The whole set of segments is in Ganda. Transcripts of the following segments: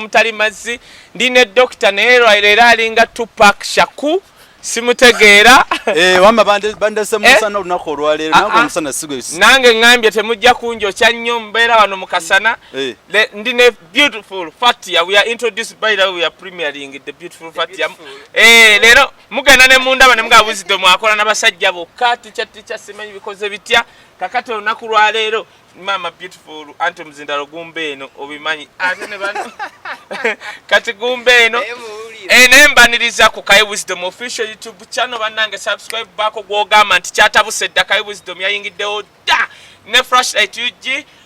omutali mazzi ndine Dr. Neero era alinga Tupac Shaku simutegeera wama bandese musana olunaku olwaleero nange omusana sigwe nange ngambye temujja kunjokya nnyo mbeera wano mu kasana ndine beautiful Fatia we are introduced by the way we are premiering the beautiful Fatia leero mugenda ne mundaba ne mga wisdom akola n'abasajja bokka ticha simanyi bikoze bitya kakati olunaku lwaleero mama beautiful anti muzindalo gumbe eno obimanyi ate ne bano kati gumbe eno nembaniriza ku Kai Wisdom official YouTube channel bannange subscribe bako gwogamba nti kyatabuse dda Kai Wisdom yayingiddewo dda ne flashlight UG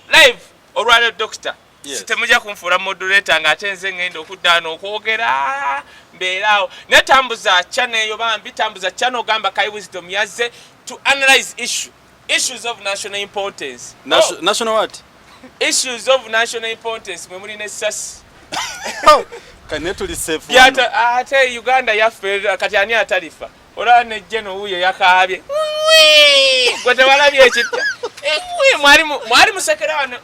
live olwaleero Doctor sitemujja kumfuula moderator ng'ate nze ngenda okuddaano okwogera mbeeraawo netambuza channel eyo bambi tambuza channel ogamba Kai Wisdom yazze to analyze issues of national importance. National what? Issues of national importance. Memuli nesasi. Kane tuli safe. Yata ate Uganda yafe kati ani atalifa. Ora ne jeno huye yakaabye. Gote walabye ekitya. Mwali musekera wano.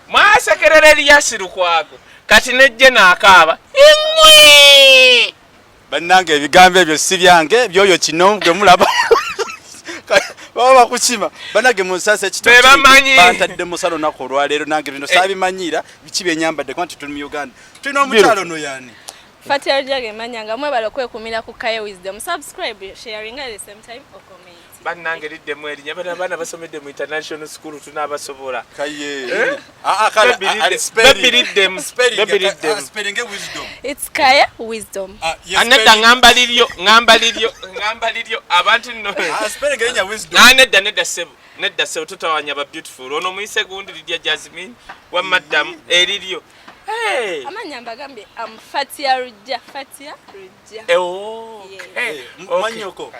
Mwasekerera yasiru kwako. Kati ne jeno akaaba. Bannange ebigambo ebyo si byange byoyo kino gwe mulaba. Baba kuchima banage musase ekitoki bantadde musalo nako olwaleero nange bino sabimanyira biki byenyambadde kwanti tuli mu Uganda tulina omukyalo no yani Fatia Rujage manyanga mwe balokwekumira ku Kai Wisdom subscribe sharing at the same time or comment bannange lidde mweri nyabana bana basomedde mu international school tunabasobola kaye kala spelling wisdom it's Kai Wisdom anedda ngamba liryo abantu no spelling enya wisdom nedda sebo tutawanya ba beautiful ono muise gundi lidya Jasmine wa madam eliryo amanyamba gambe Fatia Rujja manyoko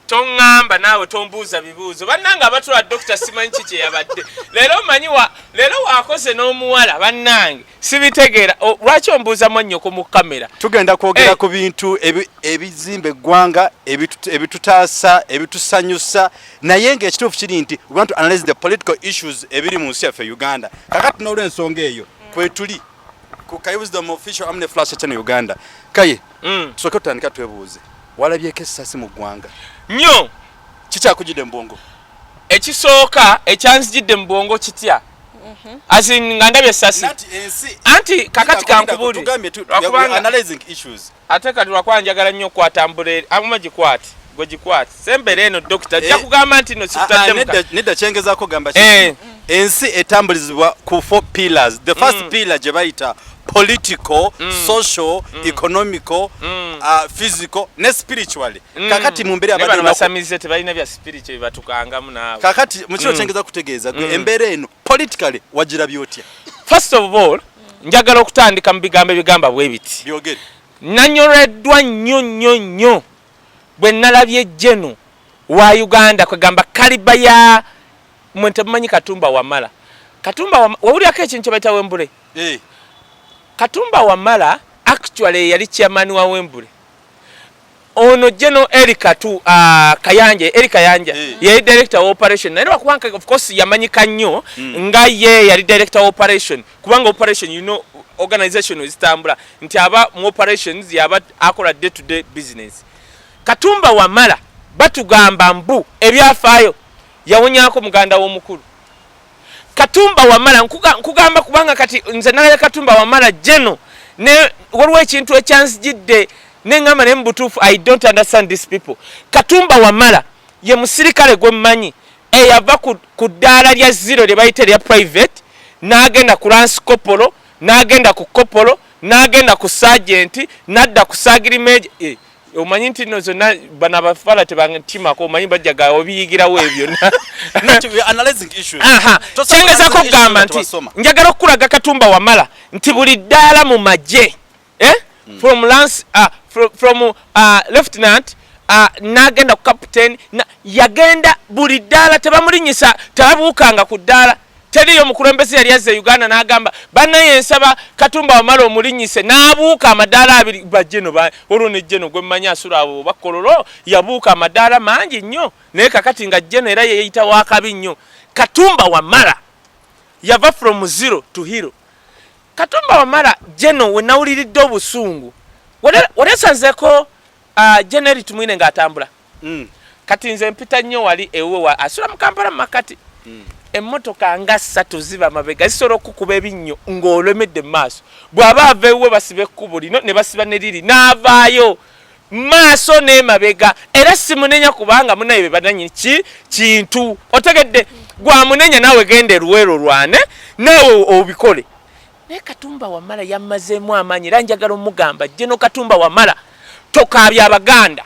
tongamba nawe tombuuza bibuuzo bannanga abatula Dr. simanyi kye yabadde leero wakoze n'omuwala bannange sibitegeera lwaki ombuuza mwannyoko mu kamera tugenda kwogera ku bintu ebizimba eggwanga ebitutaasa ebitusanyusa naye ng'ekituufu kiri nti we want to analyze the political issues ebiri mu nsi yaffe Uganda kakati n'olw'ensonga eyo kwetuli ku Kai Wisdom official amne flash channel Uganda kaye tusooke tutandika twebuuze walabyeko essasi mu ggwanga nnyo kikyakujjidde mu bwongo ekisooka ekyanzijjidde mu bwongo kitya azin nga ndabye essasi anti kakati kankubuli analyzing issues ate kati lwakwanjagala nnyo okwatambula amuma gikwati gogikwati sembere eno Doctor ajja kugamba nti no sikutaddemu nedda kyengezaako gamba ensi etambulizibwa ku 4 pillars the first pillar gye bayita political, social, economical, physical, ne spiritually. Kakati mu mbere abantu basamize tebalina bya spiritual batukangamu naawe. Kakati mukiro kyengeza kutegeeza embere eno politically wagira byotya. First of all, njagala okutandika mu bigamba bwe biti. Byogere. Nanyoreddwa nnyo bwe nalabye jeno wa Uganda kwegamba kaliba ya mwentemanyi Katumba Wamala. Katumba wawulyako ekintu bayita Wembule. Katumba Wamala actually yali chairman wa Wembule. Ono General Erika Kayanja ye director of operation. Naye wakwanka of course yamanyika nnyo nga ye yali director of operation. Kubanga operation you know organization is tambula nti aba mu operations yaba akola day to day business. Katumba Wamala batugamba mbu ebyafaayo yawonyako muganda w'omukulu. Katumba Wamala nkugamba kubanga kati nze nalaya Katumba Wamala jeno ne waliwo ekintu ekyanzijjidde nengamba ne mbutuufu I don't understand these people. Katumba Wamala ye musirikale gwe mmanyi eyava ku ddaala lya zero lye bayita lya private n'agenda ku Lance Corporal n'agenda ku Corporal n'agenda ku Sergeant n'adda ku Sagirimeje omanyi nti no zonna bana bafala tebantimako omanyi bajjaga obiyigirawo ebyo analyzing issues kyengeza ko gamba nti njagala okulaga Katumba Wamala nti buli ddaala mu magye from Lance from lieutenant n'agenda ku captain yagenda buli ddaala tebamulinyisa tabuukanga ku ddaala teriyo mukulembeze yali yazze Uganda n'agamba bannaye nsaba Katumba Wamala omulinyise n'abuuka amadaala abiri bajeno olwo ne jeno gwe mmanyi asula abo bakololo yabuuka amadaala mangi nnyo naye kakati nga jeno era yeyita wakabi nnyo. Katumba Wamala yava from zero to hero Katumba Wamala Jeno we nawuliridde obusungu walesanzeko January tumwine ng'atambula kati nze mpita nnyo wali ewe asula mu Kampala mu makati emmotoka nga 3 ziba mabega zisobola okukuba ebinnyo ng'olemedde mu maaso bw'aba ava ewe basiba ekkubo lino ne basiba ne liri n'avaayo maaso n'emabega era simunenya kubanga munaye be bananyini kintu otegedde gwa munenya naawe gende Luweero lwane naawe obikole naye Katumba Wamala yammazeemu amaanyi era njagala omugamba Jeno Katumba Wamala tokaabya Abaganda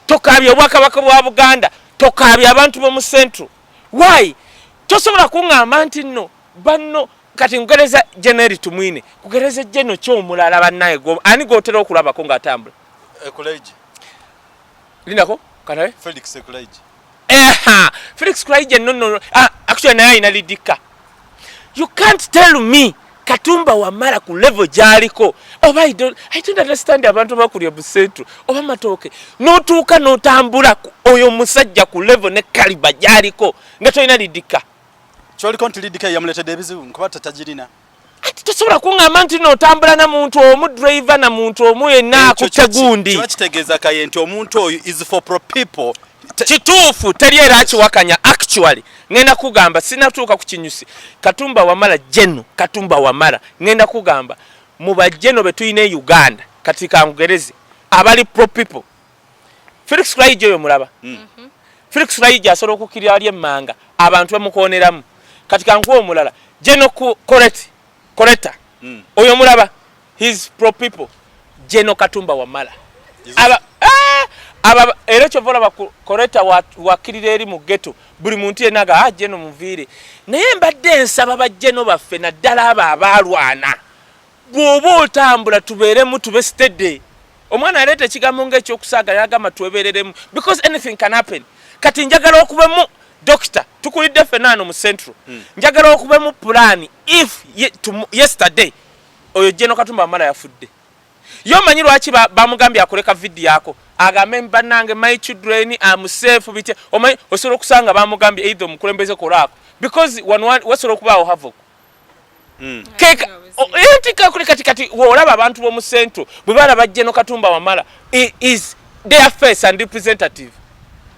tokaabya Obwakabaka bwa Buganda tokaabya abantu b'omu Central why tosobola kuŋŋamba nti nno banno kati nkugereza January tumwine kugereza Jeno ky'omulala bannaye ani g'otera okulabako ng'atambula Ekuleji lindako kanawe Felix Ekuleji Felix Ekuleji no actually naye ayina lidika you can't tell me Katumba Wamala ku level jaliko oba I don't understand abantu bakulya busentu oba matoke notuuka notambula oyo musajja ku level ne kaliba jaliko nga toyina lidika kyoliko nti lidika yamuletedde ebizibu nkuba tatajirina ati tosobola kuŋŋamba nti n'otambula na muntu omu driver na muntu omu yenna akutte gundi kitegeeza kaye nti omuntu oyo is for pro people kituufu teri era akiwakanya actually ngenda kugamba sinatuuka ku kinyusi Katumba Wamala Jeno Katumba Wamala ngenda kugamba mu bajeno be tuyina e Uganda kati kangugereze abali pro people Felix Ekuleji oyo mulaba Felix Ekuleji asobola okukkirira ali emmanga abantu bamukooneramu kati kankuwa omulala Jeno Koleta oyo mulaba his pro people Jeno Katumba Wamala aba era kyovola bakoleta wakkirira eri mu ghetto buli muntu yenaga Jeno muviire naye mbadde nsaba bajjeno baffe naddala abo abaalwana bw'oba otambula tubeeremu tube steady omwana aleeta ekigambo ng'ekyokusaagalira agamba twebeereremu because anything can happen kati njagala okubemu doctor tukulidde fenano mu Central njagala okubemu plan if yesterday oyo Jeno Katumba Wamala yafudde yomanyi lwaki bamugambye akoleka video yako agambe mbanange my children am safe bitye omanyi osobola okusanga bamugambye either omukulembeze kolako because wasobola okubaawo havoc keka entika kuli kati olaba abantu b'omu Central bwe balaba Jeno Katumba Wamala is their face and representative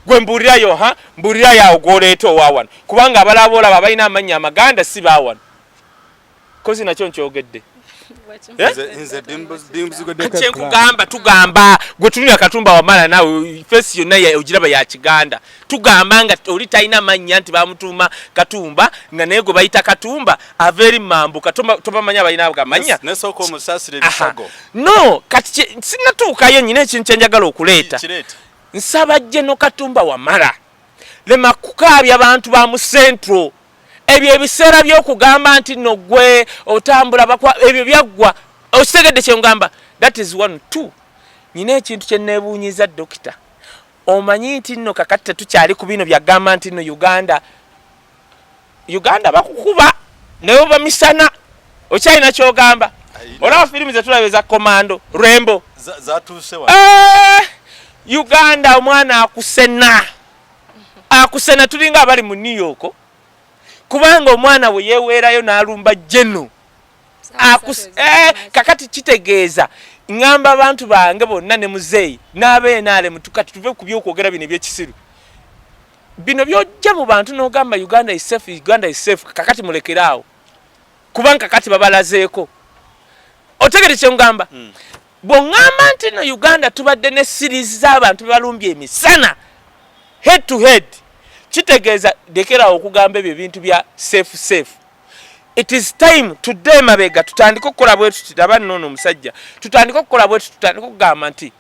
gwe mbuulirayo mbuulirayo awo gw'oleeta owaawano kubanga abalaba olaba balina amannya amaganda si baawano kozi nakyo nkyogedde kyenkugamba tugamba gwe tulina Katumba Wamala naawe fesi yonna ogiraba ya Kiganda tugamba nga oli talina mannya nti bamutuuma Katumba nga naye gwe bayita Katumba ava eri mambuka tobamanya balina gamanya nesooka omusaasira ebisago no kati sinatuukayo nyina ekintu kyenjagala okuleeta nsaba Jeno Katumba Wamala lema kukaabya abantu ba mu Central ebyo ebiseera by'okugamba nti no gwe otambula bakwa ebyo byaggwa okitegedde kyengamba that is 1 2 nyina ekintu kye neebuunyiza dokita omanyi nti nno kakati tetukyali ku bino byagamba nti no Uganda bakukuba naye bamisana okyalina kyogamba olaba firimu zetulaba eza Commando Rembo zatuuse Uganda omwana akusena tulinga abali mu New York kubanga omwana we yeweerayo n'alumba Jeno kakati kitegeeza ngamba abantu bange bonna ne muzeeyi n'abeenaale mutukati tuve ku byokwogera bino ebyekisiru bino byojja mu bantu n'ogamba Uganda is safe kakati mulekeraawo kubanga kakati babalazeeko otegere kyengamba bw'oŋŋamba nti no Uganda tubadde ne series z'abantu bebalumbye emisana head to head kitegeeza lekerawo okugamba ebyo ebintu bya safe it is time today mabega tutandika okukola bwetu tutaba nnono omusajja tutandika okukola bwetu tutandika okugamba nti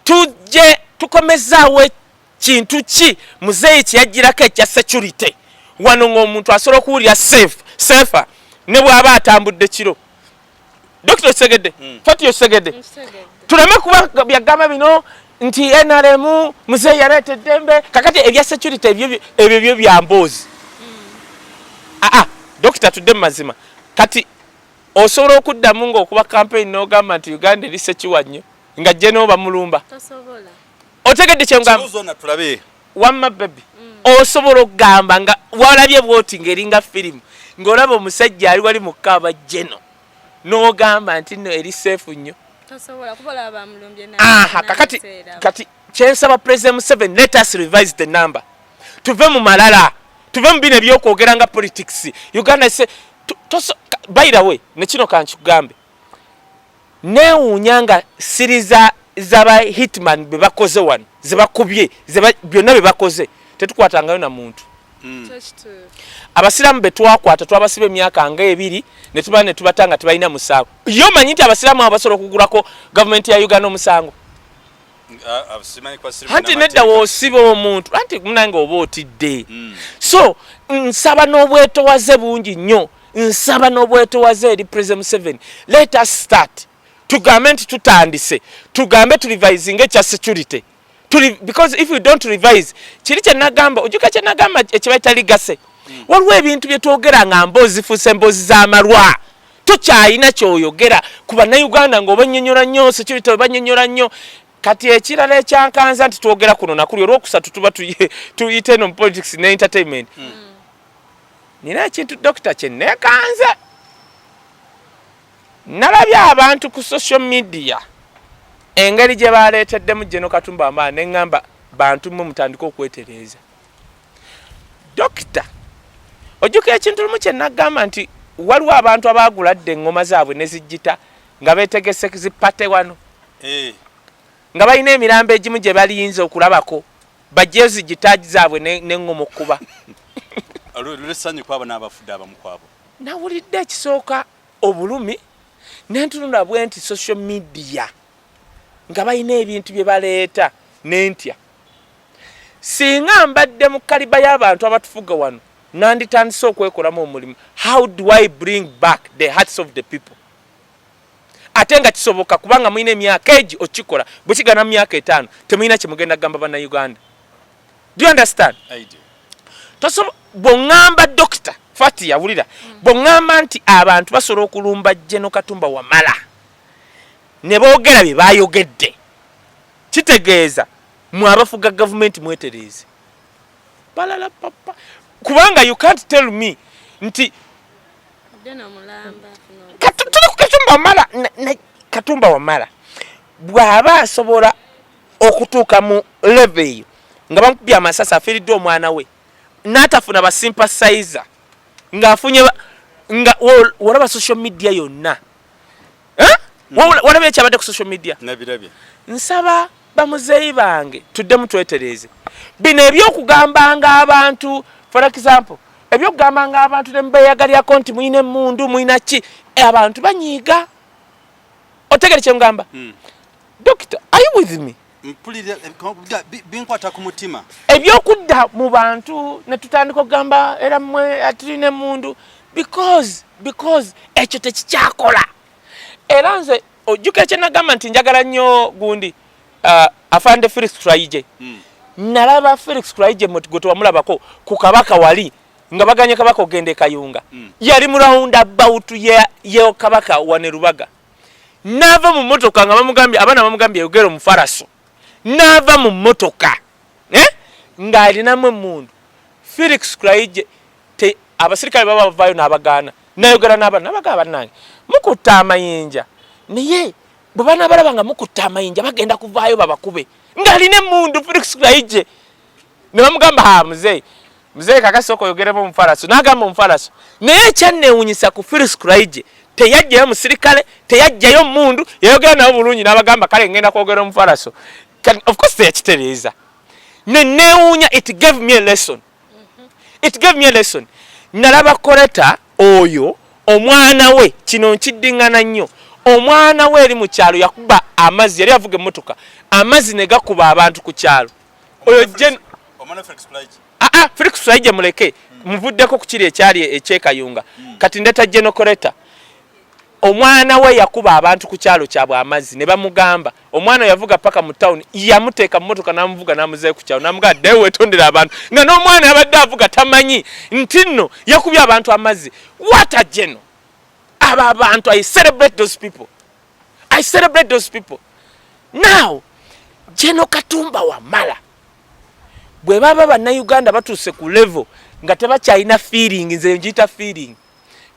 tujje tukomezaawo kintu ki muzeeyi kyeyagirako ekya security wano ng'omuntu asobola okuwulira safer ne bw'aba atambudde kiro Dr. Segede Fatio Segede tuleme kuba byagamba bino nti NRM muzeeyi yaleeta eddembe kakati ebya security ebyo byambozi Dokita tudde mazima kati osobola okuddamu ng'okuba campaign n'ogamba nti Uganda eri sekiwa nnyo nga Jeno bamulumba tosobola otegedde kyengamba zonna tulabe wamma baby osobola okugamba nga walabye bwoti ngeringa firimu ng'olaba omusajja ali wali mu kaaba jeno n'ogamba nti nno eri seefu nnyo. Kati kyensaba President Museveni, let us revise the number. Tuve mu malala, tuve mu bino ebyokwogera nga politics. Uganda se by the way, ne kino kankikugambe, neewuunya nga siri z'aba hitman be bakoze wano ze bakubye byonna be bakoze tetukwatangayo na muntu. Abasiramu be twakwata twabasiba emyaka nga 2 ne tuba ne tubatanga tebalina musango. Yo manyi nti abasiramu abasobola okugulako gavumenti ya Uganda omusango. Anti nedda wosiba omuntu anti munange oba otidde. So nsaba n'obwetowaze bungi nnyo, nsaba n'obwetowaze eri President Museveni, let us start tugambe nti tutandise, tugambe tulivisinge ekya security. Because if we don't revise, kiri kye nagamba, ojuka kye nagamba ekibaita ligase. Waliwo ebintu bye twogera nga mbozi fuse mbozi z'amalwa. Tokyayina kyoyogera ku bannayuganda ng'obanyonnyola nnyo security obanyonnyola nnyo. Kati ekirala ekyankanza nti twogera kuno nakuli olwokusatu tuba tuyite no politics ne entertainment. Nina ekintu Dr. kye neekanze. Nalabye abantu ku social media engeri gye baleeteddemu Gen. Katumba Wamala ne ngamba bantu mmwe mutandika okwetereeza. Dokita ojjuka ekintu lumu kye nagamba nti waliwo abantu abaaguladde engoma zaabwe ne zijjita nga beetegese zipate wano. Nga balina emirambo egimu gye baliyinza okulabako bajjeyo zijjitaagi zaabwe n'engoma okkuba. Nawulidde ekisooka obulumi nentunula bwe nti social media nga balina ebintu bye baleeta n'entya. Singa mbadde mu kaliba y'abantu abatufuga wano nanditandise okwekolamu omulimu, how do I bring back the hearts of the people? Ate nga kisoboka kubanga mulina emyaka egi okikola bwe kigana mu myaka 5 temulina kye mugenda gamba bannayuganda. Do you understand? I do. Bw'oŋŋamba Dokita Fati yawulira, bw'oŋŋamba nti abantu basobola okulumba Gen. Katumba Wamala ne boogera bye baayogedde, kitegeeza mwe abafuga gavumenti mwetereeze. Balala papa. Kubanga you can't tell me nti Katumba Wamala bw'aba asobola okutuuka mu level eyo nga bamukubye amasasi afiiridde omwana we n'atafuna basympathizer ng'afunye nga walaba social media yonna. Walaba ekyabadde ku social media. Nabirabye. Nsaba bamuzeeyi bange tuddemu twetereeze. Bino ebyokugambanga abantu, for example, ebyokugambanga abantu ne mubeeyagalyako nti muyina emmundu muyina ki, abantu banyiiga. Otegere kye ngamba? Doctor, are you with me? Mpulira binkwata ku mutima. Ebyokudda mu bantu ne tutandika okugamba era mmwe atulina emmundu because ekyo tekikyakola. Era nze ojjuka kye nagamba nti njagala nnyo gundi afande Felix Twaije. Nalaba Felix Twaije gwe tewamulabako ku Kabaka wali nga baganye Kabaka ogende Kayunga. Yali mu roundabout ye Kabaka wane Rubaga. Nava mu motoka nga bamugambye abana bamugambye yogera omufaraso. Nava mu motoka nga alinamu emmundu. Felix Twaije abasirikale baba bavayo n'abagaana nayogera n'abana nabagaba nange mukutta amayinja naye bwe bana balaba nga mukutta amayinja bagenda kuvaayo babakube ng'alina emmundu Felix Twaije ne bamugamba muzeeyi kakasi okoyogeremu omufaraso n'agamba omufaraso naye ekyanneewuunyisa ku Felix Twaije teyajjayo musirikale teyajjayo mmundu yayogera nabo bulungi n'abagamba kale ngenda kwogera omufaraso. Of course teyakitereeza neewuunya. It gave me a lesson. It gave me a lesson. Nalaba koleta oyo omwana we kino nkiddingana nnyo. Omwana we eri mu kyalo yakuba amazzi yali avuga emmotoka amazzi ne gakuba abantu ku kyalo. Oyo omwana Felix Twaije. Felix Twaije muleke muvuddeko ku kiri ekyali ekyekayunga kati ndeta Gen. Koleta. Omwana we yakuba abantu ku kyalo kyabwe amazzi ne bamugamba omwana yavuga paka mu town yamuteeka mmotoka namuvuga namuzeeyo ku kyalo namugamba ddewe wetondera abantu nga n'omwana yabadde avuga tamanyi nti nno yakubye abantu amazzi. What a Gen. Aba abantu, I celebrate those people. I celebrate those people. Now Gen. Katumba Wamala bwe baba bannayuganda batuuse ku level nga tebakyalina feeling nze njita feeling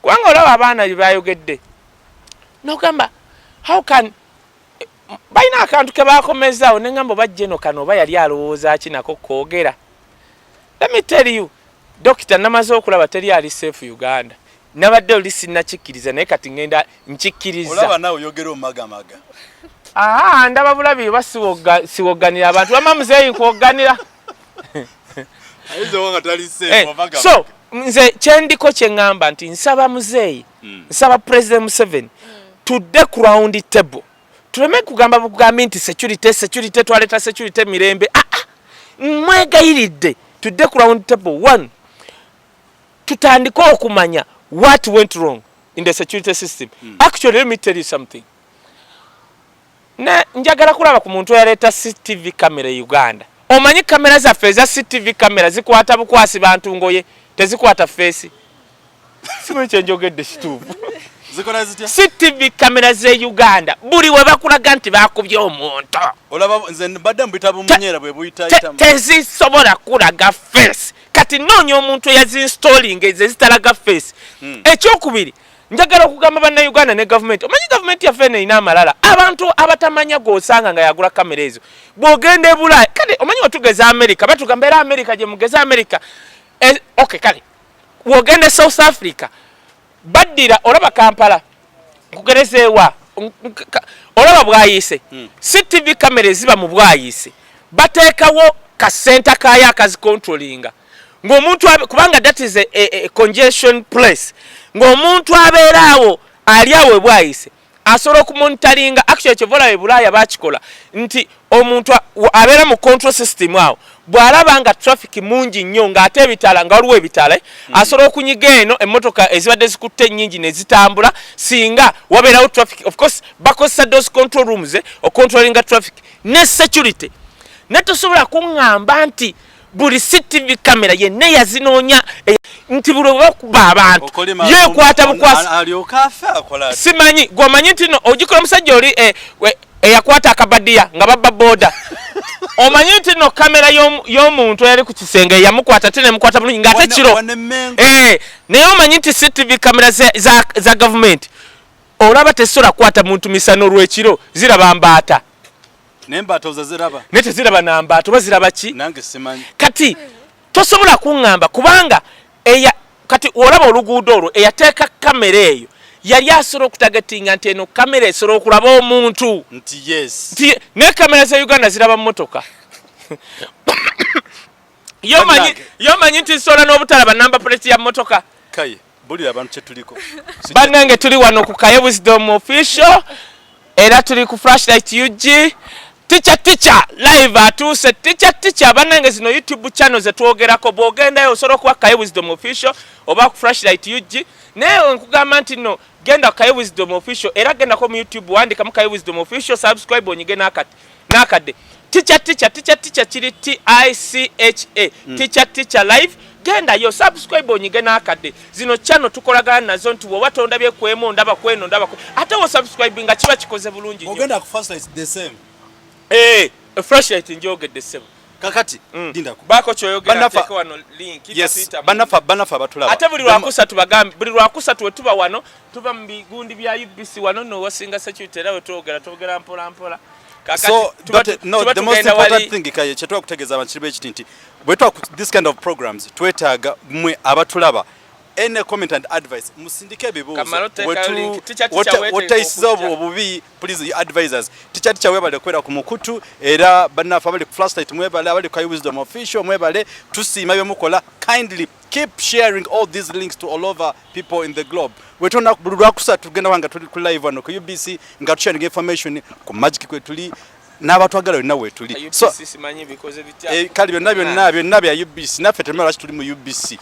kubanga olaba abaana bye bayogedde n'ogamba how can balina akantu ke baakomezaawo ne ngamba bajje eno kano oba yali alowooza ki nako koogera. Let me tell you, Dokita namaze okulaba teri ali safe Uganda. Nabadde oli sinnakikkiriza naye kati ngenda nkikkiriza. Olaba nawe oyogera omagamaga. Ndaba bulabi siwogganira abantu wama muzeeyi nkwoganira. Ayizo wanga tali safe omagamaga. So nze kyendiko kye ngamba nti nsaba muzeeyi nsaba President Museveni tudde ku round table. Tuleme kugamba bugambi nti security twaleta security mirembe. Mwegayiridde tudde ku round table. One, tutandika okumanya what went wrong in the security system. Actually, let me tell you something. Njagala kulaba ku muntu yaleta CCTV camera Uganda. Omanyi kamera zaffe za CCTV camera zikwata bukwasi bantu ngoye tezikwata face. Simanyi kye njogedde kituufu. Zikola zitya? CCTV camera ze Uganda buli we bakulaga nti bakubye omuntu. Olaba nze badde mbitabu munyera bwe buyita tezisobola kulaga face. Kati noonya omuntu yazinstalling ezitalaga face. Ekyokubiri njagala okugamba bannayuganda ne government. Omanyi government yaffe eno amalala abantu abatamanya gosanga nga yagula kamera ezo bw'ogenda e Bulaaya kale omanyi otugeza America batugamba era America gye mugeza America. Okay kale bw'ogenda South Africa baddira olaba Kampala kugerezeewa olaba Bwayise CCTV kamera ziba mu Bwayise bateekawo ka center kaya akazicontrollinga ng'omuntu kubanga that is a congestion place ng'omuntu abeeraawo ali awo Bwayise asobola okumonitaringa actually kyevola e Bulaaya bakikola nti omuntu abeera mu control system awo bw'alaba nga traffic mungi nnyo ng'ate ebitala nga waliwo ebitala asobola okunyiga eno emmotoka ezibadde zikutte ennyingi ne zitambula singa wabeerawo traffic. Of course bakozesa those control rooms ocontrollinga traffic ne security. Ne tosobola kuŋŋamba nti buli CCTV camera yenna yazinoonya nti buli bakuba abantu yeekwata bukwasi simanyi gwomanyi nti no ogikola omusajja oli eyakwata akabadiya nga babba boda omanyi nti no kamera y'omuntu eyali ku kisenge yamukwata ate nemukwata bulungi ng'ate kiro naye omanyi nti CCTV camera za gavumenti olaba tezisobola kukwata muntu misano olw'ekiro ziraba mbaata n'embaata ozaziraba ne teziraba na mbaato baziraba ki nange simanyi kati tosobola kuŋŋamba kubanga kati olaba oluguudo olwo eyateeka kamera eyo yali asobola okutagatinga nti eno kamera esobola okulaba omuntu nti yes ne kamera za Uganda ziraba mmotoka yomanyi nti nsobola n'obutalaba namba plate ya mmotoka kaye bulira abantu kyetuliko bannange tuli wano ku Kaye Wisdom Official era tuli ku Flashlight UG Teacher live atuuse teacher bannange zino YouTube channel zetwogerako bw'ogendayo osobola okuba Kaye Wisdom Official oba ku Flashlight UG naye nkugamba nti no genda ku Kaye Wisdom Official era gendako mu YouTube wandika mu Kaye Wisdom Official subscribe onyige n'akadde teacher kiri TICHA teacher live genda yo subscribe onyige n'akadde zino channel tukolagana nazo nti woba tondabye kwemu ndaba kweno ndaba ate wo subscribe nga kiba kikoze bulungi ogenda ku Flashlight the same Flashlight njogedde sebo kakati dinda ku bako kyoyogera teko wano link banafa batulaba ate buli lwakusa tubagambi buli lwakusa tuba wano tuba mu bigundi bya UBC wano no wasinga security era twogera mpola so the most important thing kaye chetwa kutegeza abantu kibe kitinti bwetwa this kind of programs twetaaga mwe abatulaba any comment and advice musindike ebibuuzo wotayisiza obubi please advisors teacher webale kwera ku mukutu era bannafa bali ku Flashlight mwebale abali ku Kaye Wisdom Official mwebale tusiima byemukola kindly keep sharing all these links to all over people in the globe wetona bulwa kusatu tugenda wanga tuli ku live wano ku UBC nga sharing information ku magic kwetuli n'abatwagala wena wetuli so simanyi because kali byonna bya UBC naffe temera tuli mu UBC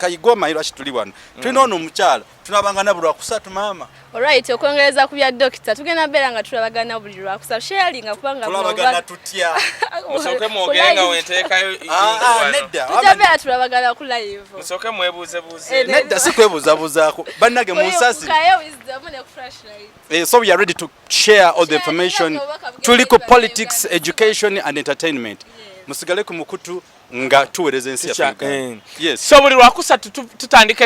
Kayigoma ilo tuli wano tulina ono omukyala tunabanga na bulwa kusatu mama alright okwongereza ku bya Dokita tugenda bera nga tulabagana buli lwa kusatu sharing kubanga tulabagana tutya musoke mwogenga wenteekayo nedda tutabera tulabagana ku live musoke mwebuuze nedda sikwebuuzabuuzaako bannage mu nsasi Kaye Wisdom ne ku Flashlight so we are ready to share all the information tuli ku politics education and entertainment musigale ku mukutu nga tuwereza ensi ya yes so buli lwakusatu tutandika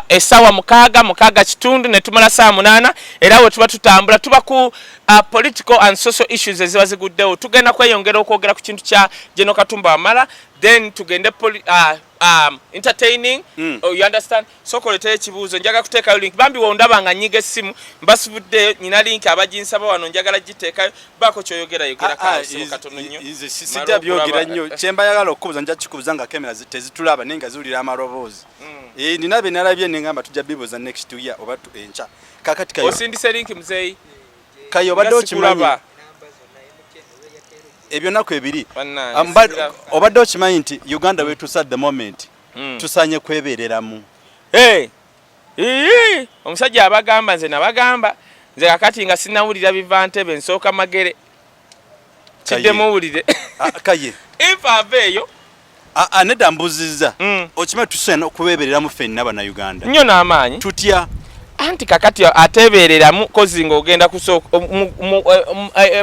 essawa mukaaga kitundu ne tumala saa 8 era we tuba tutambula tuba ku political and social issues eziba ziguddewo tugenda kweyongera okwogera ku kintu kya General Katumba Wamala then tugende entertaining you understand so kolete ekibuuzo njaga kuteekayo link bambi wondaba nga nyiga essimu mbasubudde nyina link abajinsaba wano njagala giteekayo bako kyoyogera katono nnyo sijja byogera nnyo kyemba yagala okubuuza nja kikubuuza nga kamera tezitulaba nenga ziwulira amaloboozi nina be nalabye nengamba tujja bibuuza next year oba encha kakati kayo osindise link muzeeyi kayo obadde okimanyi ebyo nako ebiri obadde okimanyi nti Uganda wetusa at the moment tusanye kwebereramu omusajja abagamba nze nabagamba nze kakati nga sinawulira biva Ntebe nsooka Magere kidde muwulire kaye eyo nedda mbuzizza okimanyi tusana okubebereramu ffenna bana Uganda nnyo n'amaanyi tutya anti kakati atebereramu kozi ng'ogenda kusooka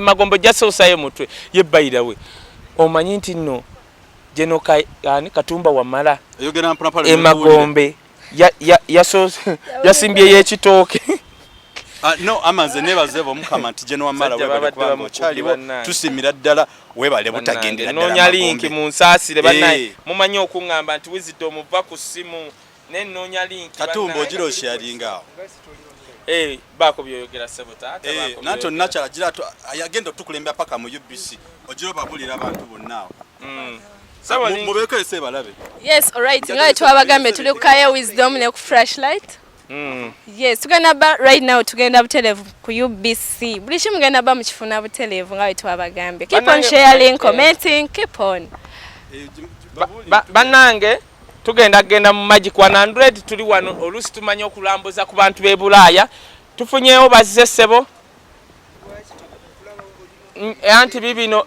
Magombo jasoosayo mutwe yebbayira we omanyi nti nno General Katumba Wamala Magombe yasimbyeyo ekitooke no amanze nebaze bomukama nti General Wamala webale kubanga okyaliwo tusimira ddala webale butagendera ddala noonya link mu nsaasire bannaye mumanyi okuŋŋamba nti wisdom muva ku ssimu nenoonya link Katumba ogira osharinga bako byoyogera sebo taata nato nachala gira yagenda tukulembya paka mu UBC ogira babulira abantu bonna mubeko ese balabe yes alright ngaye twabagambe tuli ku Kaya Wisdom ne ku Flashlight yes tugenda right now tugenda butelevu ku UBC buli kimu mugenda ba mukifuna butelevu ngaye twabagambe keep on sharing commenting keep on banange tugenda mu Magic 100 tuli wano olusi tumanya okulambuza ku bantu be Bulaaya tufunyeewo bazze sebo anti bibino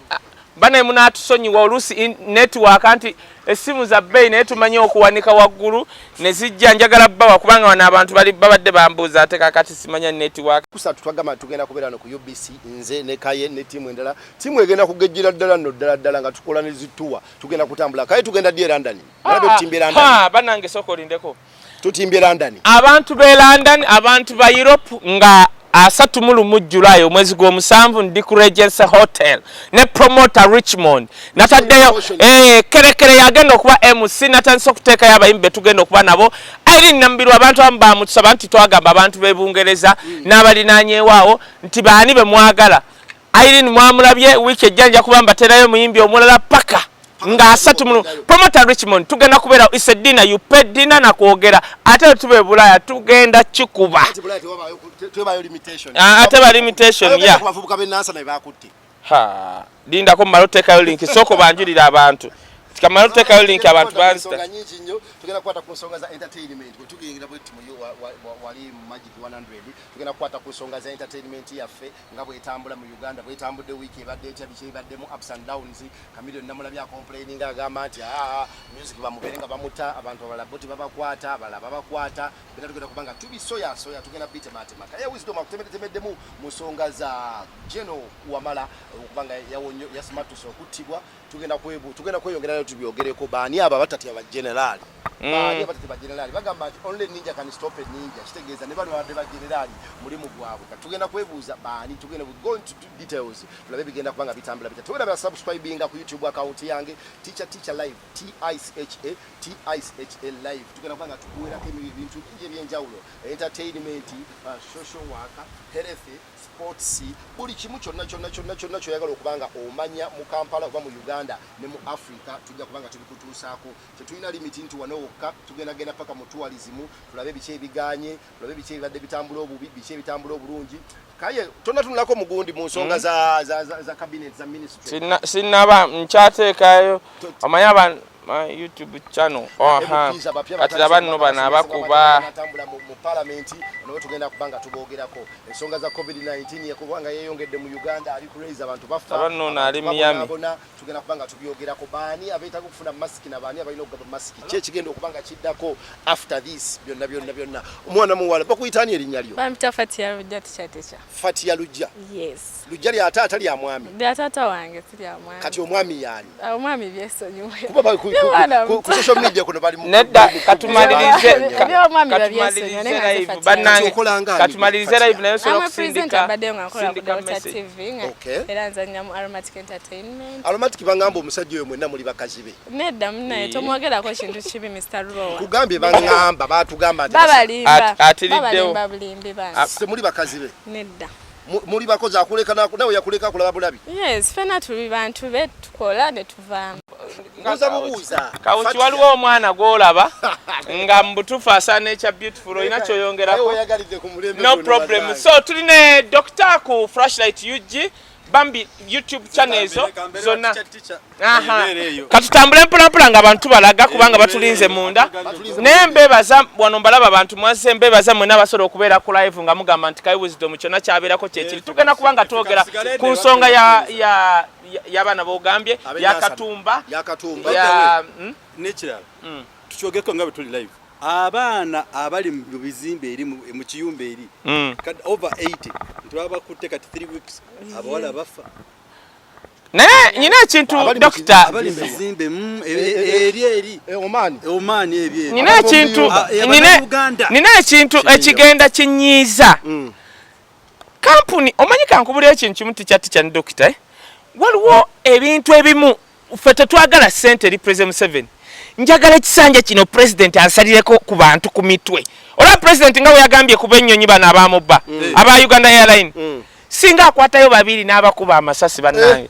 bana munatusonyiwa olusi network anti essimu za bei naye tumanye okuwanika waggulu ne zijja njagala bbawa kubanga wana abantu bali babadde bambuuza ate kakati simanya network kusatu twagamba tugenda kubeera no ku UBC nze ne Kaye ne timu endala timu egenda kugejjira ddala no ddala nga tukola ne zituwa tugenda kutambula Kaye tugenda die London nalabe tutimbe London banange soko lindeko tutimbe London abantu be London abantu ba Europe nga 3 July omwezi gw'omusanvu ndi ku Regency Hotel ne promoter Richmond nataddeyo kerekere yagenda okuba MC natandise okuteeka y'abayimbe tugenda okuba nabo Irene Nambirwa abantu abamu bamutusaba nti twagamba abantu be Bungereza n'abalinaanyeewaawo nti baani be mwagala Irene mwamulabye wiiki ejjanja kuba mbaterayo muyimbi omulala paka nga 3 promoter Richmond tugenda kubeera isedina you pay dinner na kwogera ate tube Bulaaya tugenda kikuba ate ba limitation ya kubavubuka benansa naye bakutte lindako malotekayo link soko banjulira abantu kamalotekayo link abantu bansta nyingi nnyo tugenda kukwata ku nsonga za entertainment bwe tugenda bwe timu wali mu Magic 100 tugenda kukwata ku nsonga za entertainment yaffe nga bwetambula mu Uganda bwetambudde wiki ebadde etya biki ebibaddemu ups and downs Chameleone namulabya complaining agamba nti music bamubere nga bamuta abantu abalala boti babakwata abalala babakwata bera tugenda kubanga tubisoya tugenda bite matema Kaya Wisdom akutemeddemu mu nsonga za General Wamala okubanga yasmatuso okuttibwa tugenda kweyongerayo tubyogereko baani aba batati aba general baani abatati ba general bagamba nti only ninja can stop a ninja kitegeeza ne bano abadde ba general mulimu gwabwe tugenda kwebuuza baani tugenda go into details tulabe bigenda kubanga bitambula bitatu tugenda ba subscribing ku YouTube account yange teacher live TICHA live tugenda kubanga tukuwerako ebintu ebyenjawulo entertainment social worker health sports buli kimu kyonna kyoyagala okubanga omanya mu Kampala oba mu Uganda ne mu Africa tujja kubanga tubikutuusaako tetulina limiti nti wano wokka tugenda paka mu tourism tulabe biki ebiganye tulabe biki ebibadde bitambula obubi biki ebitambula obulungi Kaye tunako mugundi mu nsonga za cabinet za ministry sinaba nkyateekayo amanya my YouTube channel. Kati labanno bana abakuba natambula mu parliament no tugenda kubanga tubogerako ensonga za COVID-19 yakubanga yeyongedde mu Uganda ali crazy abantu bafa abanno nali Miami tugenda kubanga tubyogerako bani abeetaga kufuna mask na bani abalina okugaba mask kigenda okubanga kiddako after this byonna omwana muwala bakuyitani erinnya lyo Bampita Fatia Lujja teacher. Fatia Lujja Yes. Lujja lya taata lya mwami Lya taata wange si lya mwami. kati omwami yani Omwami byesonyiwe. kuba ku social media kuno bali mu nedda katumalirize live bannange katumalirize live nayo solo kusindika badde ngakola ku Delta TV era nzanya mu Aromatic Entertainment. Aromatic bangamba omusajja oyo mwenna muli bakazi be Nedda munnaye tomwogerako kintu kibi Mr. Rowa. Kugambye bangamba batugamba nti babalimba atiriddewo babalimbi basi. muli bakazi be Nedda. Muli bakozi akuleka nawe yakuleka kulaba bulabi. Yes, fena tuli bantu be tukola ne tuvaamu. Buuza. Kawuki waliwo omwana gw'olaba nga mbutufu asaana ekya beautiful olina kyoyongerako. No problem. So tuline Dr. ku Flashlight UG Bambi YouTube channel ezo zonna. Katutambule mpolampola nga abantu balaga kubanga batulinze munda. Nembebaza wano mbalaba abantu mwase mbebaza mwena basobola okubeera ku live nga mugamba nti Kai Wisdom kyonna kyabeerako kyekiri. Tugenda kubanga twogera ku nsonga y'abaana b'Ogambye yakatumba nekirala tukyogeko nga bwe tuli live abaana abali mu bizimbe eri mu kiyumba eri over 80 ntibaba-bakutte kati 3 weeks abawala bafa naye nyina ekintu dokita abali mu bizimbe eri Oman ebyo nina ekintu ekigenda kinyiiza kampuni omanyi kankubulira ekintu kimu tikya ne dokita waliwo ebintu ebimu ffe tetwagala ssente eri President Museveni njagala ekisanja kino president ansalireko ku bantu ku mitwe olwa president nga bwe yagambye kuba ennyonyi bano abamubba aba Uganda Airline singa akwatayo babiri n'abakuba amasasi bannange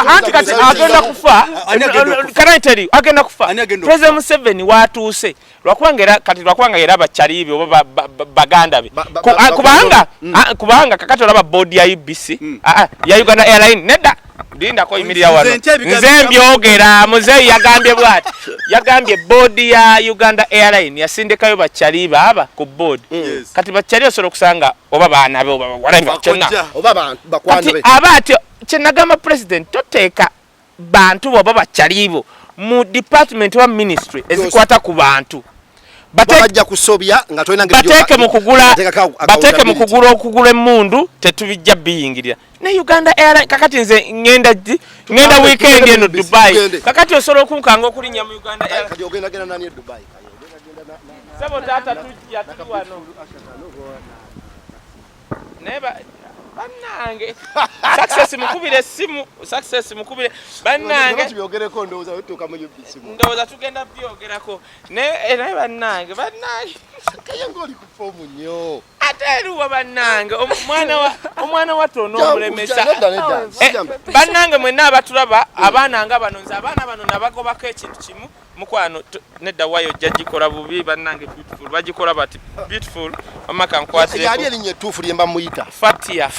anti kati agenda kufa agenda kufa President Museveni watuuse lwakubanga era bakyali be oba baganda be kubanga kakati olaba board ya UBC ya Uganda Airline nedda ndindako yimirira wano nze mbyogera muzeeyi yagambye bwati yagambye board ya Uganda Airline yasindikayo bakyali baba ku board kati bakyali osobola okusanga oba baana be oba whatever kyonna oba bakwano be abaatyo kyenagamba president toteeka bantu bo oba bakyali bo mu department wa ministry ezikwata ku bantu bajja kusobya nga tolina bateeke mu kugula emmundu tetubijja biyingirira ne Uganda Airline kakati nze ngenda weekend eno Dubai kakati osobola okunkanga okulinnya mu Uganda Airline kati ogenda nani e Dubai sabo tata tujja tuli wano neba bannange success mukubire bannange tubyogereko ndowooza wetuuka mu UBC ndowooza tugenda byogerako naye bannange kayange oli ku fomu nnyo ate eruwa bannange omwana watono omulemesa bannange mwenna abatulaba abaana nga bano nze abaana bano nabagobako ekintu kimu mukwano nedda wayo jagikola bubi bannange beautiful bagikola bati beautiful amaka nkwatire yali erinnya ettuufu lye mba muyita Fatia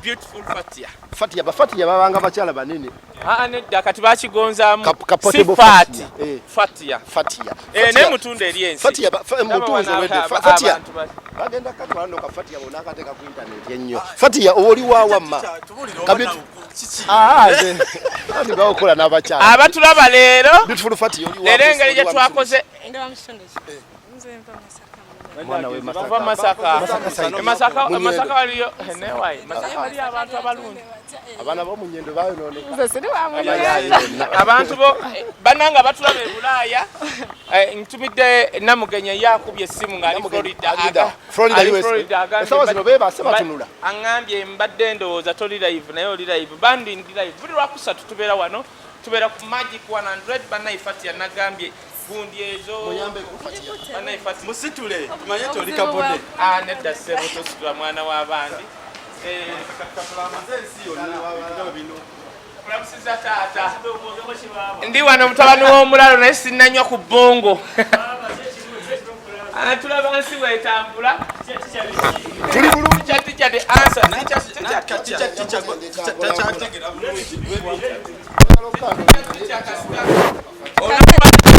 beautiful Fatia Fatia babanga bakyala banene nedda kati bakigonzaamu Fatia naye mutunda eri ensi Fatia bagenda katwalano ka Fatia bona akateeka ku internet ennyo Fatia oli waawamma kabitu ndi bakola n'abakyala abatulaba leero beautiful Fatia oli leero engeri gye twakoze mwana we Masaka waliyo newai Masaka waliyo abantu abalungi abaana b'omunyendo bayonooneka Nze siri wamunyendo abantu bo bannanga batulaba e Bulaaya ntumidde Namugenye yakubye essimu ng'ali Florida esawa zino beebase batunula aŋŋambye mbadde ndowooza toli live naye oli live bandi ndi live buli lwakusatu tubeera wano tubeera ku Magic 100 bannayifati yanagambye gundi ezo muyambe kufatia bannayifati musitule tumanye toli kabode nedda ssebo tositula mwana w'abandi ndi wano mutabani w'omulalo naye sinnanywa ku bbongo tulaba nsi weetambula tuli bulungi kyati teacher the answer.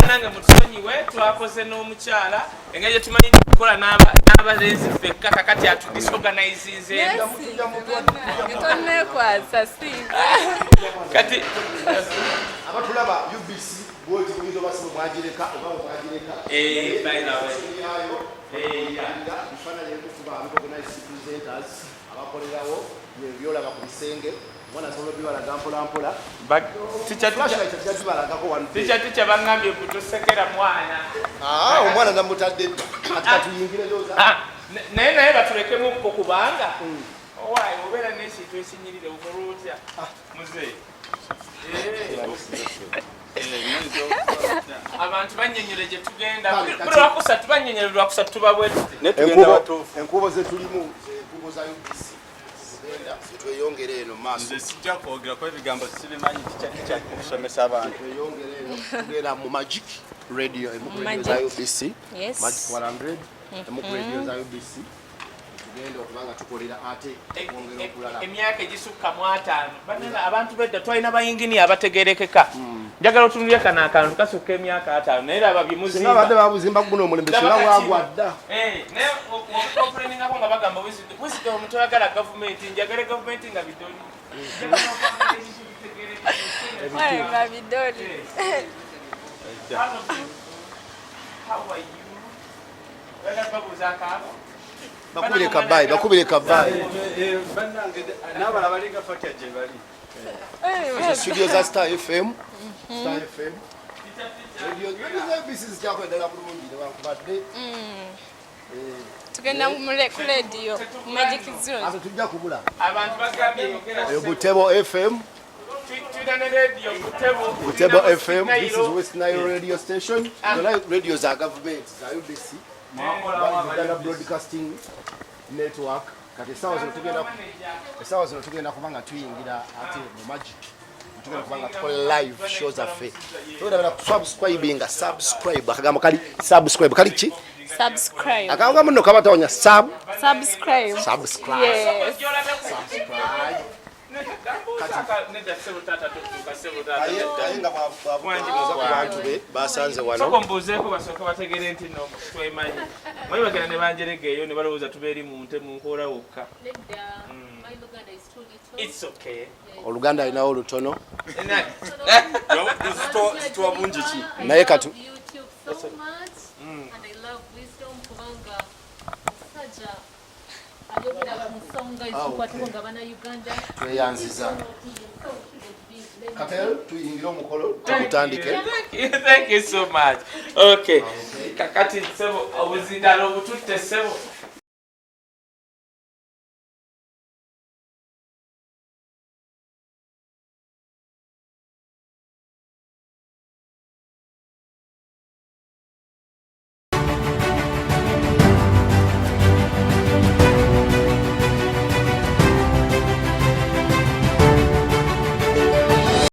Nange mutusonyiwe twakoze n'omukyala engeri gye tumanyi okukola n'abalenzi ffekka kakati atudisorganizinze kati abatulaba UBC bwoti kuyizo basimu mwagireka oba mwagireka by the way bifaananyi ebikuba abiorganize presenters abakolerawo byolaba ku bisenge mwana asobola bibalaga mpolampola ticha bangambye kutusekera mwana omwana namutadde katuyingire naye batulekemuko kubanga owaayi obeera n'ekintu esinyirire okola otya muzeeyi abantu banyenyere gye tugenda buli lwakusatu banyenyere lwakusatu tuba enkubo zetulimu enkubo za UBC tweyongere eno maaso sijja kwogera ko ebigambo sibimanyi kicha kusomesa abantu tweyongere eno tugenda mu Magic Radio radio za UBC Magic 100 radio za UBC tugenda okubanga tukolera ate kwongera okulala emyaka egisukka mu 5 banena abantu bedda twalina bayingini abategerekeka njagala otunulye kana akantu kasukka emyaka 5 naye aba byemuzimba abadde babuzimba guno omulembe singa wagwadda naye okukomplaininga nga bagamba wisdom omutwagala gavumenti njagala gavumenti nga bidoni nga bidoni bakubire kabayi n'abala balinga fatya gye bali studio za Star FM radio UBC zikyakwendera bulungi nebankubadde tugenda ku radio Magic Zone ate tujja kubula abantu bagambye Butebo FM Butebo FM, this is West Nile radio station. The radio za government za UBC, Uganda Broadcasting Network. Kati esawa zino tugenda kubanga tuyingira ate mu Magic. Tugenda kubanga tukola live shows affe. Tugenda subscribing subscribe akagamba kali subscribe kali ki? Subscribe. Akanga muno kabatawonya Subscribe. Yes. Subscribe. Ayenga abantu be basanze wano soko mbuzeeko basooka bategere nti no twemanyi manyi bagenda ne banjeregeeyo ne balowooza tubeeri mu nte mu nkola wokka it's okay Oluganda alinawo lutono situwa bungi ki naye katu tweyanziza Katel tuyingira omukolo tukutandike. Thank you so much. Okay. Kakati sebo obuzindalo obututte sebo